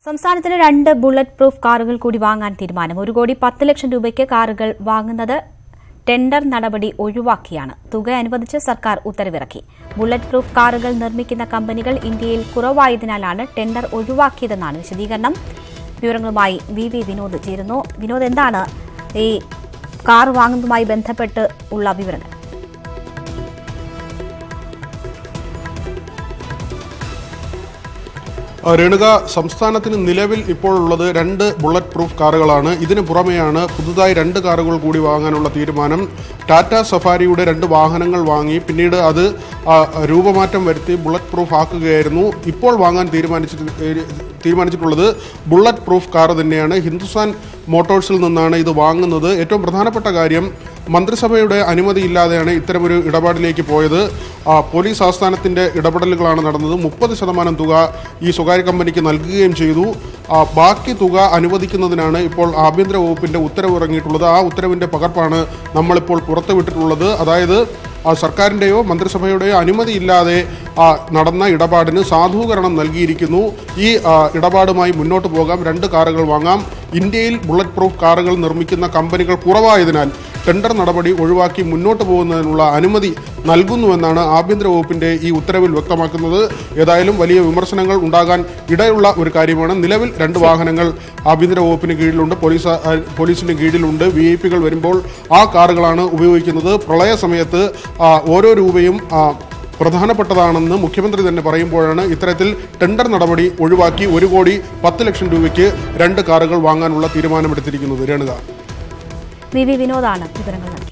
സംസ്ഥാനത്തിന് 2 bullet proof കാറുകൾ കൂടി വാങ്ങാൻ തീരുമാനം. 1 കോടി 10 ലക്ഷം രൂപയ്ക്ക് കാറുകൾ വാങ്ങുന്നത് ടെൻഡർ നടപടി ഒഴിവാക്കിയാണ്. തുക അനുവദിച്ച് സർക്കാർ ഉത്തരവിറക്കി. ബുള്ളറ്റ് പ്രൂഫ് കാറുകൾ നിർമ്മിക്കുന്ന കമ്പനികൾ ഇന്ത്യയിൽ കുറവായതിനാലാണ് ടെൻഡർ ഒഴിവാക്കിയതെന്നാണ് വിശദീകരണം. വിവരങ്ങളുമായി വി വിനോദ് ചേരുന്നു. വിനോദ്, എന്താണ് ഈ കാർ വാങ്ങുന്നതുമായി ബന്ധപ്പെട്ട് ഉള്ള വിവരങ്ങൾ? രേണുക, സംസ്ഥാനത്തിന് നിലവിൽ ഇപ്പോൾ ഉള്ളത് 2 ബുള്ളറ്റ് പ്രൂഫ് കാറുകളാണ്. ഇതിന് പുറമെയാണ് പുതുതായി 2 കാറുകൾ കൂടി വാങ്ങാനുള്ള തീരുമാനം. ടാറ്റ സഫാരിയുടെ 2 വാഹനങ്ങൾ വാങ്ങി, പിന്നീട് അത് രൂപമാറ്റം വരുത്തി ബുള്ളറ്റ് പ്രൂഫ് ആക്കുകയായിരുന്നു. ഇപ്പോൾ വാങ്ങാൻ തീരുമാനിച്ചിട്ടുള്ളത് ബുള്ളറ്റ് പ്രൂഫ് കാർ തന്നെയാണ്. ഹിന്ദുസ്ഥാൻ മോട്ടോഴ്സിൽ നിന്നാണ് ഇത് വാങ്ങുന്നത്. ഏറ്റവും പ്രധാനപ്പെട്ട കാര്യം, മന്ത്രിസഭയുടെ അനുമതിയില്ലാതെയാണ് ഇത്തരമൊരു ഇടപാടിലേക്ക് പോയത്. പോലീസ് ആസ്ഥാനത്തിൻ്റെ ഇടപെടലുകളാണ് നടന്നത്. 30% തുക ഈ സ്വകാര്യ കമ്പനിക്ക് നൽകുകയും ചെയ്തു. ബാക്കി തുക അനുവദിക്കുന്നതിനാണ് ഇപ്പോൾ ആഭ്യന്തര വകുപ്പിൻ്റെ ഉത്തരവ് ഇറങ്ങിയിട്ടുള്ളത്. ആ ഉത്തരവിൻ്റെ പകർപ്പാണ് നമ്മളിപ്പോൾ പുറത്തുവിട്ടിട്ടുള്ളത്. അതായത് സർക്കാരിൻ്റെയോ മന്ത്രിസഭയുടെയോ അനുമതിയില്ലാതെ നടന്ന ഇടപാടിന് സാധൂകരണം നൽകിയിരിക്കുന്നു. ഈ ഇടപാടുമായി മുന്നോട്ട് പോകാം, 2 കാറുകൾ വാങ്ങാം. ഇന്ത്യയിൽ ബുള്ളറ്റ് പ്രൂഫ് കാറുകൾ നിർമ്മിക്കുന്ന കമ്പനികൾ കുറവായതിനാൽ ടെൻഡർ നടപടി ഒഴിവാക്കി മുന്നോട്ട് പോകുന്നതിനുള്ള അനുമതി നൽകുന്നുവെന്നാണ് ആഭ്യന്തര വകുപ്പിൻ്റെ ഈ ഉത്തരവിൽ വ്യക്തമാക്കുന്നത്. ഏതായാലും വലിയ വിമർശനങ്ങൾ ഉണ്ടാകാൻ ഇടയുള്ള ഒരു കാര്യമാണ്. നിലവിൽ 2 വാഹനങ്ങൾ ആഭ്യന്തര വകുപ്പിന് കീഴിലുണ്ട്, പോലീസിന് കീഴിലുണ്ട്. VIP വരുമ്പോൾ ആ കാറുകളാണ് ഉപയോഗിക്കുന്നത്. പ്രളയ സമയത്ത് ഓരോ രൂപയും പ്രധാനപ്പെട്ടതാണെന്ന് മുഖ്യമന്ത്രി തന്നെ പറയുമ്പോഴാണ് ഇത്തരത്തിൽ ടെൻഡർ നടപടി ഒഴിവാക്കി 1 കോടി 10 ലക്ഷം രൂപയ്ക്ക് 2 കാറുകൾ വാങ്ങാനുള്ള തീരുമാനമെടുത്തിരിക്കുന്നത്. രേണുക, വി വിനോദാണ് വിവരങ്ങൾ നൽകിയത്.